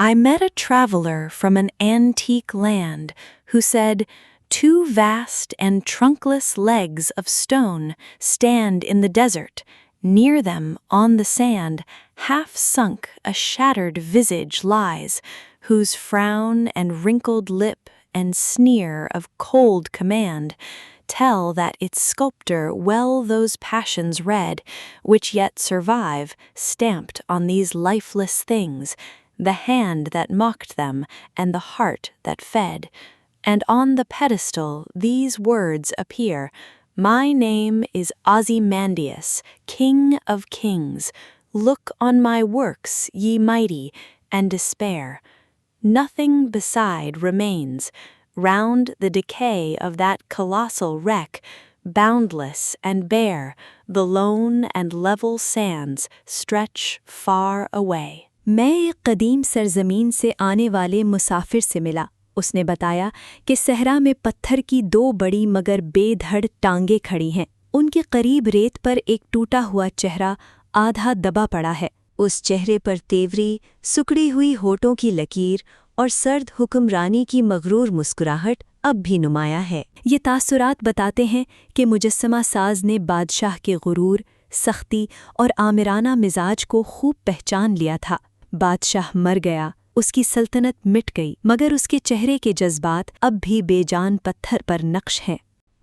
I met a traveler from an antique land who said, "Two vast and trunkless legs of stone stand in the desert. Near them, on the sand, half sunk, a shattered visage lies, whose frown and wrinkled lip and sneer of cold command tell that its sculptor well those passions read, which yet survive, stamped on these lifeless things, the hand that mocked them and the heart that fed. And on the pedestal these words appear, My name is Ozymandias, King of Kings. Look on my works, ye mighty, and despair. Nothing beside remains. Round the decay of that colossal wreck, boundless and bare, the lone and level sands stretch far away." मैं एक कदीम सरजमीन से आने वाले मुसाफिर से मिला। उसने बताया कि सहरा में पत्थर की दो बड़ी मगर बेधड़ टांगे खड़ी हैं। उनके करीब रेत पर एक टूटा हुआ चेहरा आधा दबा पड़ा है। उस चेहरे पर तेवरी, सुकड़ी हुई होठों की लकीर और सर्द हुक्मरानी की मगरूर मुस्कुराहट अब भी नुमाया है। ये तासुरात बताते हैं कि मुजस्समा साज ने बादशाह के गुरूर, सख्ती और आमिराना मिजाज को खूब पहचान लिया था। बादशाह मर गया, उसकी सल्तनत मिट गई, मगर उसके चेहरे के जज्बात अब भी बेजान पत्थर पर नक्श हैं।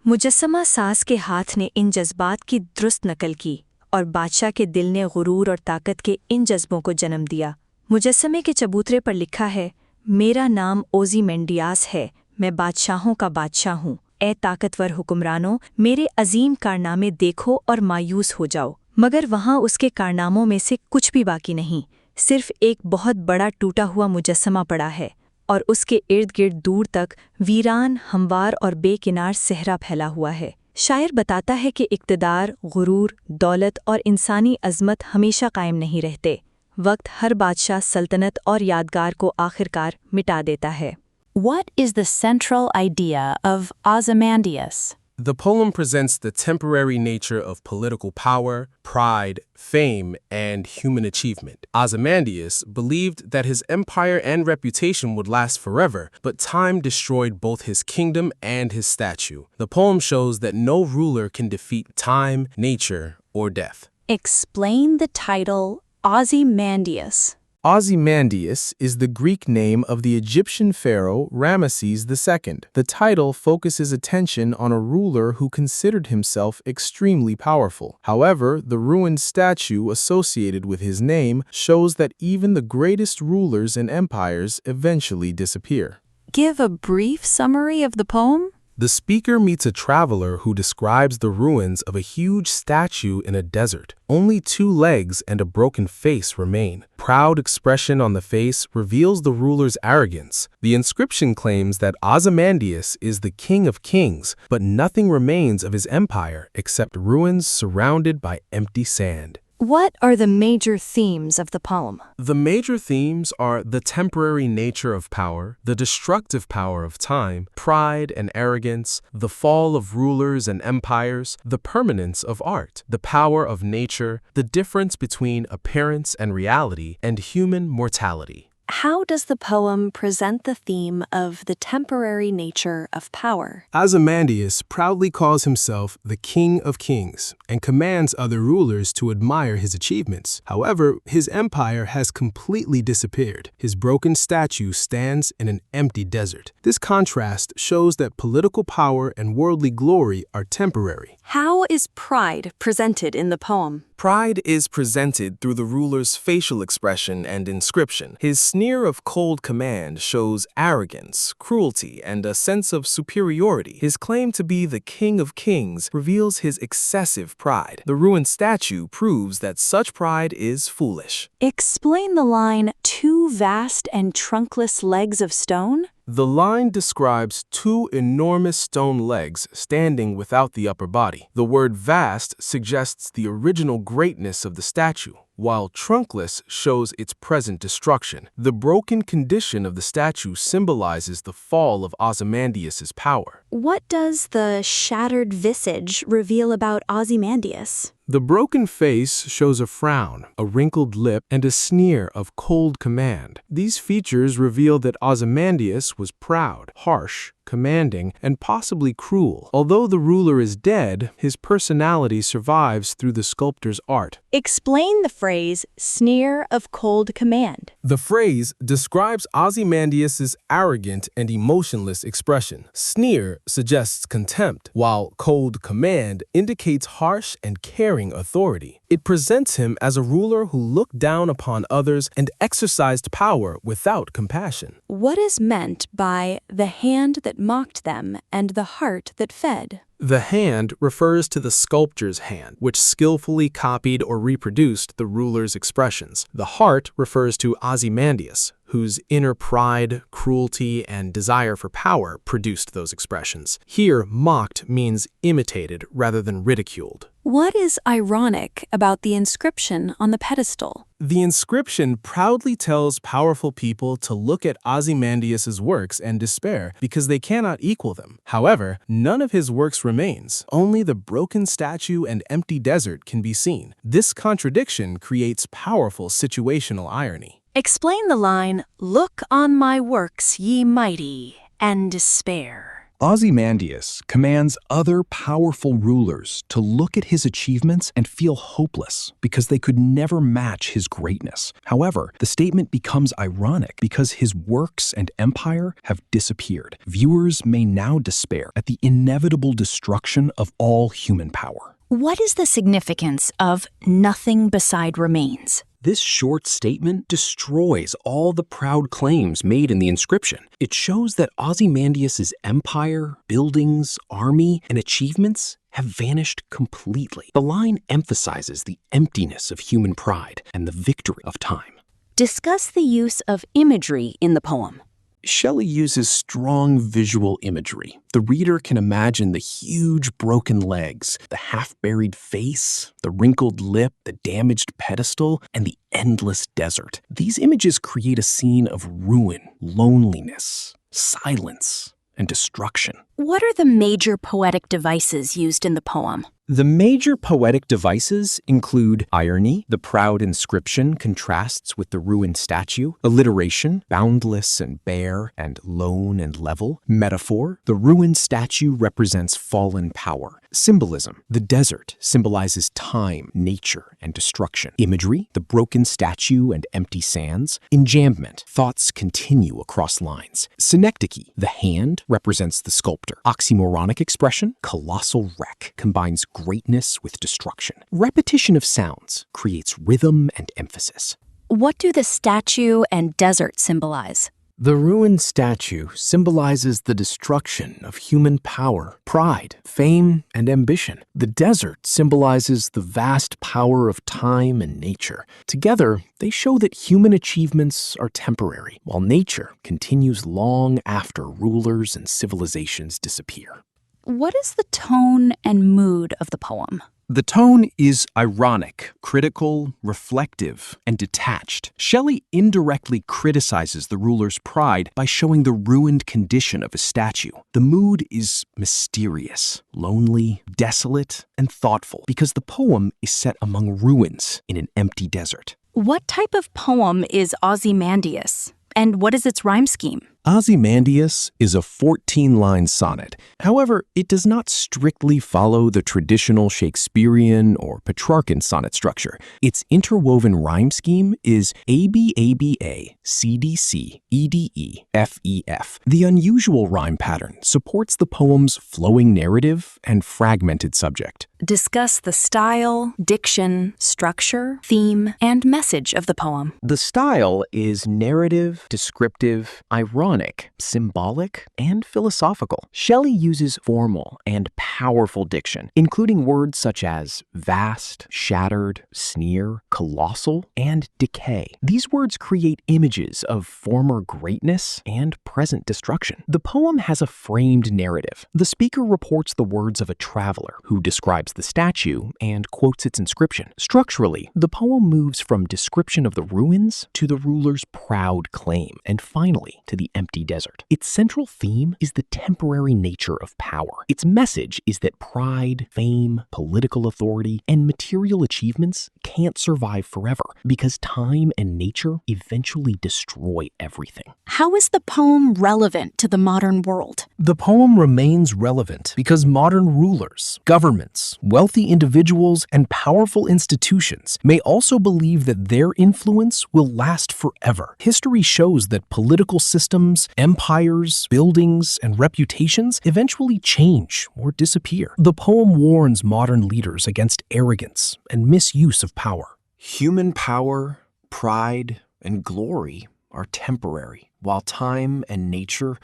मुजस्समा साज के हाथ ने इन जज्बात की दुरुस्त नकल की और बादशाह के दिल ने गुरूर और ताकत के इन जज्बों को जन्म दिया। मुजस्समे के चबूतरे पर लिखा है, मेरा नाम ओज़ीमैंडियास है, मैं बादशाहों का बादशाह हूँ। ए ताकतवर हुक्मरानों, मेरे अजीम कारनामे देखो और मायूस हो जाओ। मगर वहाँ उसके कारनामों में से कुछ भी बाकी नहीं, सिर्फ एक बहुत बड़ा टूटा हुआ मुजस्समा पड़ा है और उसके इर्द गिर्द दूर तक वीरान, हमवार और बेकिनार सहरा फैला हुआ है। शायर बताता है कि इक़्तिदार, गुरूर, दौलत और इंसानी अज़मत हमेशा कायम नहीं रहते। वक्त हर बादशाह, सल्तनत और यादगार को आखिरकार मिटा देता है। What is the central idea of Ozymandias? The poem presents the temporary nature of political power, pride, fame, and human achievement. Ozymandias believed that his empire and reputation would last forever, but time destroyed both his kingdom and his statue. The poem shows that no ruler can defeat time, nature, or death. Explain the title Ozymandias. Ozymandias is the Greek name of the Egyptian pharaoh Ramesses II. The title focuses attention on a ruler who considered himself extremely powerful. However, the ruined statue associated with his name shows that even the greatest rulers and empires eventually disappear. Give a brief summary of the poem. The speaker meets a traveler who describes the ruins of a huge statue in a desert. Only two legs and a broken face remain. Proud expression on the face reveals the ruler's arrogance. The inscription claims that Ozymandias is the king of kings, but nothing remains of his empire except ruins surrounded by empty sand. What are the major themes of the poem? The major themes are the temporary nature of power, the destructive power of time, pride and arrogance, the fall of rulers and empires, the permanence of art, the power of nature, the difference between appearance and reality, and human mortality. How does the poem present the theme of the temporary nature of power? Ozymandias proudly calls himself the King of Kings and commands other rulers to admire his achievements. However, his empire has completely disappeared. His broken statue stands in an empty desert. This contrast shows that political power and worldly glory are temporary. How is pride presented in the poem? Pride is presented through the ruler's facial expression and inscription. His sneer of cold command shows arrogance, cruelty, and a sense of superiority. His claim to be the King of Kings reveals his excessive pride. The ruined statue proves that such pride is foolish. Explain the line, "Two vast and trunkless legs of stone." The line describes two enormous stone legs standing without the upper body. The word vast suggests the original greatness of the statue, while trunkless shows its present destruction. The broken condition of the statue symbolizes the fall of Ozymandias' power. What does the shattered visage reveal about Ozymandias? The broken face shows a frown, a wrinkled lip, and a sneer of cold command. These features reveal that Ozymandias was proud, harsh, commanding, and possibly cruel. Although the ruler is dead, his personality survives through the sculptor's art. Explain the phrase, sneer of cold command. The phrase describes Ozymandias' arrogant and emotionless expression. Sneer suggests contempt, while cold command indicates harsh and caring authority. It presents him as a ruler who looked down upon others and exercised power without compassion. What is meant by the hand that mocked them and the heart that fed? The hand refers to the sculptor's hand, which skillfully copied or reproduced the ruler's expressions. The heart refers to Ozymandias, whose inner pride, cruelty, and desire for power produced those expressions. Here, mocked means imitated rather than ridiculed. What is ironic about the inscription on the pedestal? The inscription proudly tells powerful people to look at Ozymandias' works and despair because they cannot equal them. However, none of his works remains. Only the broken statue and empty desert can be seen. This contradiction creates powerful situational irony. Explain the line, "Look on my works, ye mighty, and despair." Ozymandias commands other powerful rulers to look at his achievements and feel hopeless because they could never match his greatness. However, the statement becomes ironic because his works and empire have disappeared. Viewers may now despair at the inevitable destruction of all human power. What is the significance of nothing beside remains? This short statement destroys all the proud claims made in the inscription. It shows that Ozymandias' empire, buildings, army, and achievements have vanished completely. The line emphasizes the emptiness of human pride and the victory of time. Discuss the use of imagery in the poem. Shelley uses strong visual imagery. The reader can imagine the huge broken legs, the half-buried face, the wrinkled lip, the damaged pedestal, and the endless desert. These images create a scene of ruin, loneliness, silence, and destruction. What are the major poetic devices used in the poem? The major poetic devices include irony, the proud inscription contrasts with the ruined statue, alliteration, boundless and bare and lone and level, metaphor, the ruined statue represents fallen power, symbolism, the desert symbolizes time, nature, and destruction, imagery, the broken statue and empty sands, enjambment, thoughts continue across lines, synecdoche, the hand represents the sculptor, oxymoronic expression, colossal wreck, combines greatness with destruction. Repetition of sounds creates rhythm and emphasis. What do the statue and desert symbolize? The ruined statue symbolizes the destruction of human power, pride, fame, and ambition. The desert symbolizes the vast power of time and nature. Together, they show that human achievements are temporary, while nature continues long after rulers and civilizations disappear. What is the tone and mood of the poem? The tone is ironic, critical, reflective, and detached. Shelley indirectly criticizes the ruler's pride by showing the ruined condition of his statue. The mood is mysterious, lonely, desolate, and thoughtful because the poem is set among ruins in an empty desert. What type of poem is Ozymandias, and what is its rhyme scheme? Ozymandias is a 14-line sonnet. However, it does not strictly follow the traditional Shakespearean or Petrarchan sonnet structure. Its interwoven rhyme scheme is ABABA, CDC, EDE, FEF. The unusual rhyme pattern supports the poem's flowing narrative and fragmented subject. Discuss the style, diction, structure, theme, and message of the poem. The style is narrative, descriptive, ironic, symbolic, and philosophical. Shelley uses formal and powerful diction, including words such as vast, shattered, sneer, colossal, and decay. These words create images of former greatness and present destruction. The poem has a framed narrative. The speaker reports the words of a traveler who describes the statue and quotes its inscription. Structurally, the poem moves from description of the ruins to the ruler's proud claim, and finally to the empty empty desert. Its central theme is the temporary nature of power. Its message is that pride, fame, political authority, and material achievements can't survive forever because time and nature eventually destroy everything. How is the poem relevant to the modern world? The poem remains relevant because modern rulers, governments, wealthy individuals, and powerful institutions may also believe that their influence will last forever. History shows that political systems, empires, buildings, and reputations eventually change or disappear. The poem warns modern leaders against arrogance and misuse of power. Human power, pride, and glory are temporary, while time and nature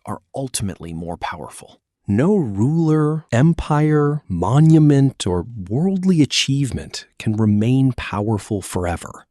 are ultimately more powerful. No ruler, empire, monument, or worldly achievement can remain powerful forever.